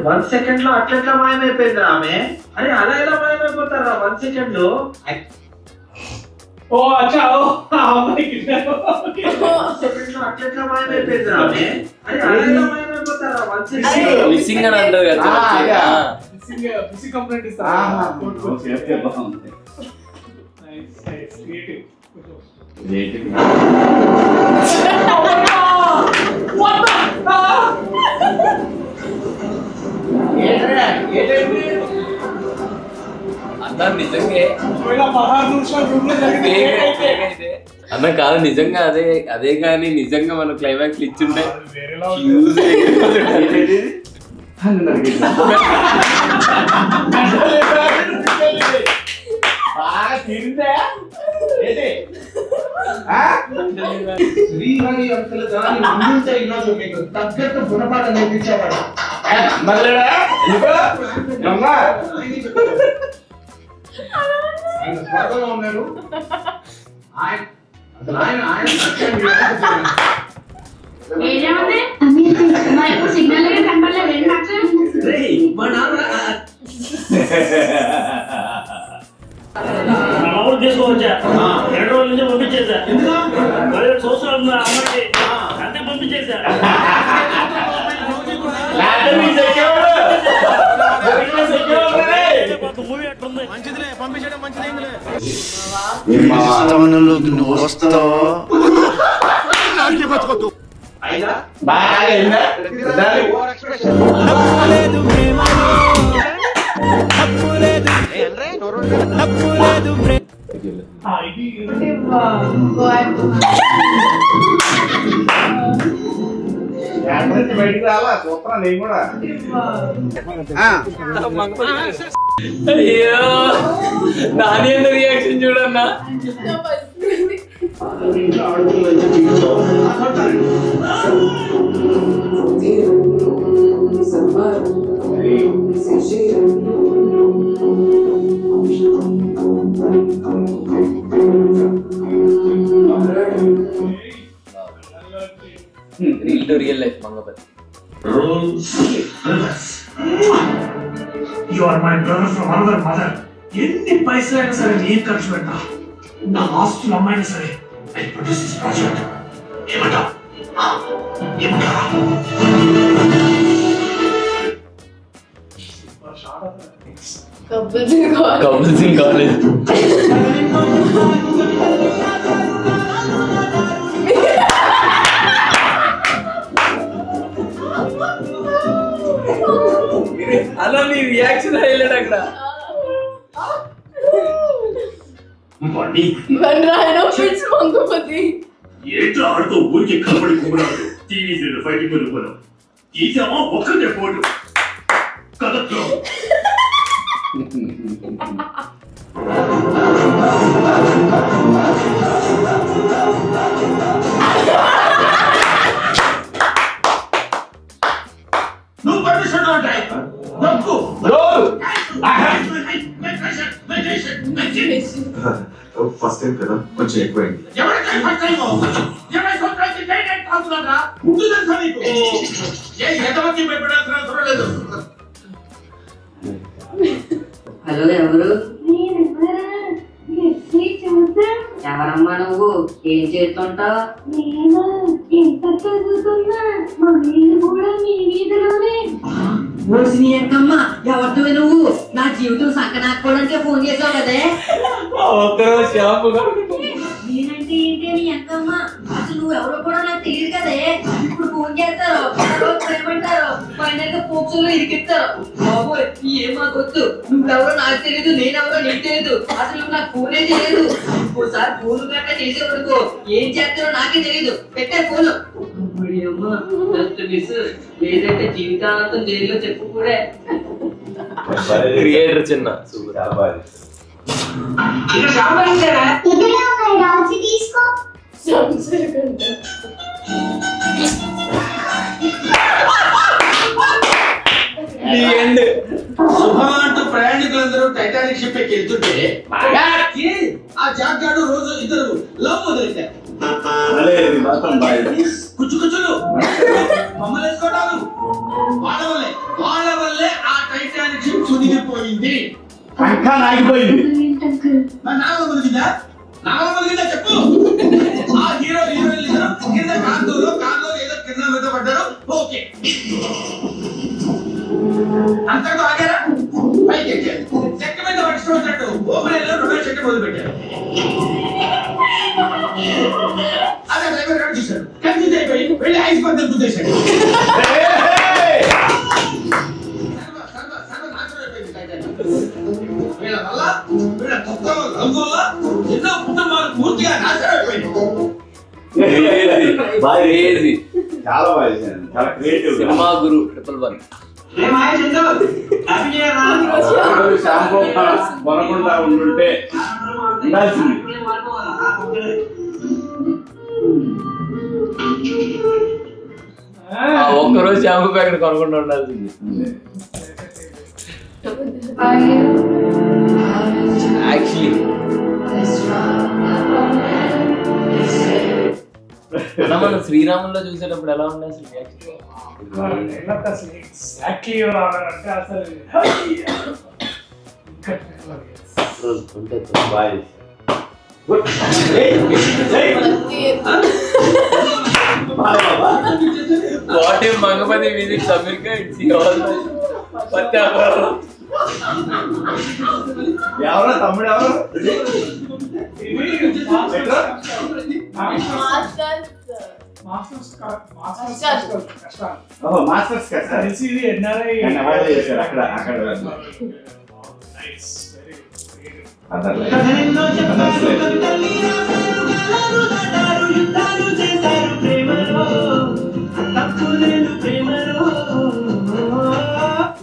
One second లో అట్లా మాయమైపోయింది ఆమె. అరే అలా ఎలా మాయమైపోతారా 1 సెకండ్ లో? ఓ అచ్చా సెకండ్ లో అట్లా మాయమైపోయింది ఆమె. అరే అలా ఎలా మాయమైపోతారా 1 సెకండ్? మిస్సింగ్ అని అంటారు కదా. మిస్సింగ్ కంప్లైంట్ ఇస్తారా? Nice nice creative creative. What the అన్న నిజంగా అన్న కాదు నిజంగా అదే కానీ నిజంగా మనం క్లైమాక్స్ ఇచ్చుంటే శ్రీహరి అంతల దాని ముందుంటే ఈరోజు మీకు తగ్గట్టు గుణపాఠం నేర్పించేవాడు. ఆయన స్వర్గంలో ఉన్నాడు. సిగ్నల్ కనపడలేదు. తీసుకోవచ్చా 2 రోజుల నుంచి పంపించేసా. 17 సంవత్సరాలు అమ్మాయి అంతే పంపించేసా. మూవీ అట్లుంది. మంచిదిలే పంపించడం మంచిది. బయటికి రాలా చూస్తున్నా నేను కూడా. అయ్యో నాని ఎంత రియాక్షన్ చూడన్నా. Reel to real life Mangapathi. You are my brother from another mother. ఎన్ని పైసలైనా సరే నేను ఖర్చు పెట్టా. నా ఆస్తులు అమ్మాయినా సరే I produce this project. ఏమంటావు? ఏమంటారా? Couple Singh college. అలా నీ రియాక్షన్ హైలైట్ అక్కడ. ఏంటో ఆడుతూ ఊరికి కనబడి కుమ్మరాడు. టీవీ ఫైటింగ్ వెళ్ళిపోయాం. తీసామా ఒక్కటే పోటు కదట్లో. నువ్వు పర్మిషన్ ఉంటాయి. ఫస్ట్ టైం కదా కొంచెం ఎక్కువైంది. హలో ఎవరు? ఎవరమ్మా నువ్వు? ఏం చేస్తుంటావు? నేను ఇంటర్ చదువుతున్నా. మా వీధి కూడా మీ వీధిలోనే. నీ అక్కమ్మ ఎవరితో నువ్వు? నా జీవితం సంకనాకపోవడానికే ఫోన్ చేసావు కదే. నేనంటే ఏంటి నీ అక్కమ్మ? అసలు నువ్వు ఎవరో కూడా నాకు తెలియదు కదే. ఇప్పుడు ఫోన్ చేస్తారు, ఏమంటారు, ఫైనల్ గా పోక్సులో ఇరికిస్తారు. బాబోయ్ ఏం మాకొద్దు. నువ్వెవరో నాకు తెలియదు, నేనెవరో నీకు తెలియదు. అసలు నాకు ఫోనే తెలియదు. ఇంకోసారి ఫోన్ గట్రా చేసేవరకు ఏం చేస్తారో నాకే తెలియదు. పెట్టే ఫోన్. అమ్మ జస్ట్ మిస్. లేదంటే జీవితాంతం జైల్లో చెప్పు కూడా. క్రియేటర్ చిన్న చాలా బాగా ఇక్కడ ఉన్నాయిరా, వచ్చి తీసుకో. సుభాంటూ ప్రయాణికులందరూ టైటానిక్ షిప్ ఎక్కి వెళ్తుంటే ఆ జాక్ గాడు రోజు ఇద్దరు లవ్ మొదలెట్టారు. కుచ్చుకుచ్చులు మమ్మల్ని వేసుకోవటాలు వాళ్ళ వల్లే ఆ టైటానిక్ షిప్ సునిగిపోయింది. నాగ మునిగిందా చెప్పు. ఆ హీరో హీరోయిన్ ఇద్దరు కింద కార్లో ఏదో కింద మీద పడ్డారు. ఓకే అంతకు ఆగారా? పైకి ఎక్కారు. చెక్క మీద పట్టుకున్నట్టు ఓపెన్ రొమాన్స్ చెట్టు మొదలు పెట్టారు. అదే డ్రైవర్ గారు చూశాడు. కన్ఫ్యూజ్ అయిపోయి వెళ్ళి ఐస్ పందెం గుద్దేశాడు. వీళ్ళ వల్ల వీళ్ళ కొత్త రంగుల ఎన్నో కుటుంబాలు పూర్తిగా నాశనం అయిపోయింది. చాలా బాగా చేశాను. చాలా క్రియేటివ్ సినిమా గురు 111 షాంపూ కొనకుండా ఉండుంటే ఉండాల్సింది. ఒక్కరోజు షాంపూ ప్యాకెట్ కొనకుండా ఉండాల్సింది. యాక్చువల్లీ మనం శ్రీరాముల్లో చూసేటప్పుడు ఎలా ఉండే అసలు ఎగ్జాక్ట్లీ ఎవరు ఆడారంటే అసలు what if Mangapathi visits America it's ఎవరో తమ్ముడు ఎవరు మాస్టర్స్ చేశారు అక్కడ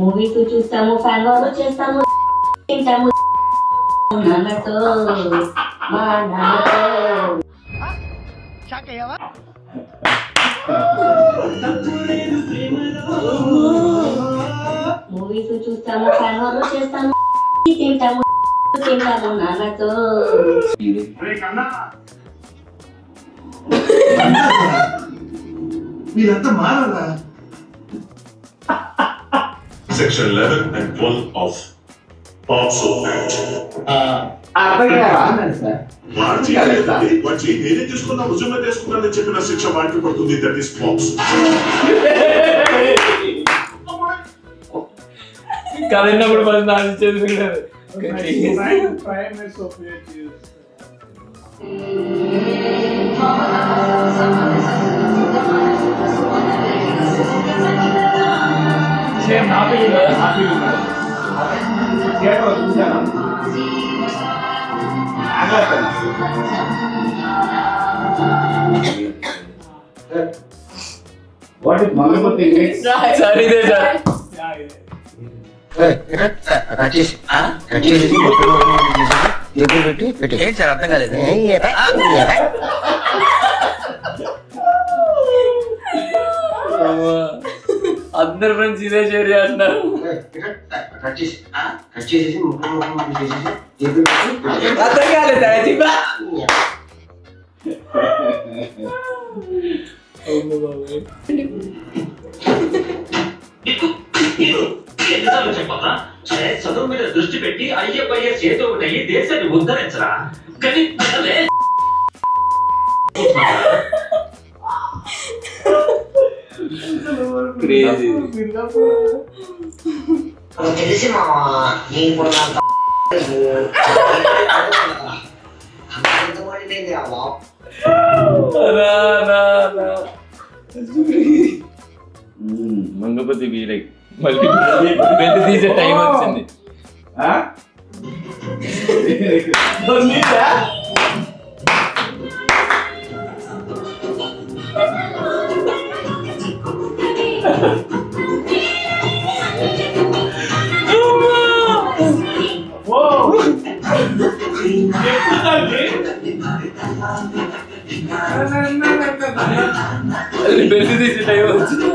మూవీస్ చూస్తాము, ఫ్యాన్ వార్ చేస్తాము, తింటాము నాన్నతో మా నాన్నతో. మూవీస్ చూస్తాము, ఫ్యాన్ వార్ చేస్తాము, తింటాము నాన్నతో. మీరంతా మారాలా? Section 11 and 12 of POCSO Act. వాటి నేనే తీసుకున్నా రుజువుగా తీసుకున్నానని చెప్పిన శిక్ష వాటికి పడుతుంది. That is POCSO. కరెంటప్పుడు మరి నాకు చేసి సేమ్ హ్యాపీ థియేటర్ చూసాను. వాట్ ఇస్ మంగపతి సార్ ఇదే సార్ అర్థం కాలేదు. అందరు ఫ్రెండ్స్ ఇదే షేర్ చేస్తున్నారు. అర్థం కాలేదు ఎన్నిసార్లు చెప్పాలా? చదువు మీద దృష్టి పెట్టి IAS ఏదో ఒకటి అయ్యి దేశాన్ని ఉద్ధరించరా. కానీ తెలిసి మా నీకు మంగపతి వీరై మళ్ళీ బెల్ట్ తీసే టైం వచ్చింది. బెల్లి తీసి టైం వచ్చింది.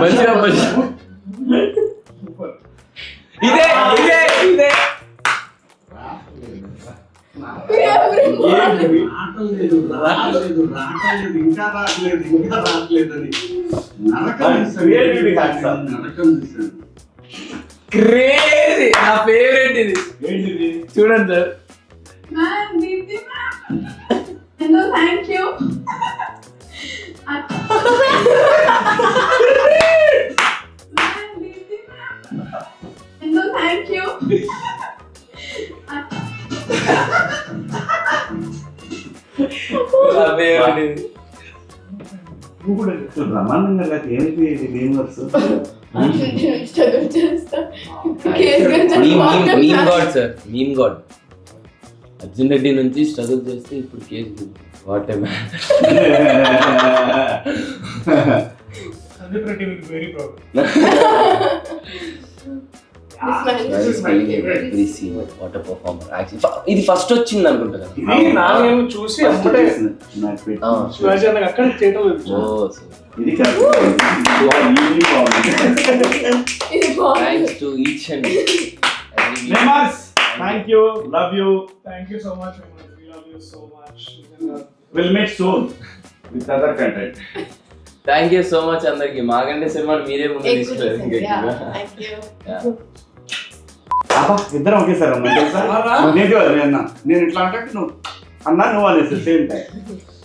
మంచిగా ఇదే ఇదే ఇదే రావట్లేదు ఇంకా రావట్లేదు అని క్రేజీ. నా ఫేవరెట్ ఇది. ఏంటిది చూడండి sir. Ma'am Deepti ma'am hello thank you ma'am Deepti ma'am hello thank you నా ఫేవరెట్ ఇది. నువ్వు కూడా బ్రహ్మాండంగా లేక ఏంటి ఏం వర్స్ meme god sir, meme god. Arjun Reddy నుంచి స్ట్రగుల్ చేస్తే ఇప్పుడు case. What a man. Sandeep Reddy will very proud. ఇది ఫస్ట్ వచ్చింది అనుకుంటా కదా. ఇది నాకేమో చూసి అప్పుడే శివాజీ అన్నకి అక్కడ చేయడం లేదు. ఇది కాదు thanks to each and thank you love you thank you so much. We love you so much. Will make soon with other content. Thank you so much అందరికి. మాకంటే సినిమాని మీరే ముందు తీసుకెళ్ళారు. ఇద్దరం ఒకేసారి అన్నా తెలుసా? నేను ఇట్లా అంటే నువ్వు అన్నా నువ్వు అనేసి సేమ్ టైం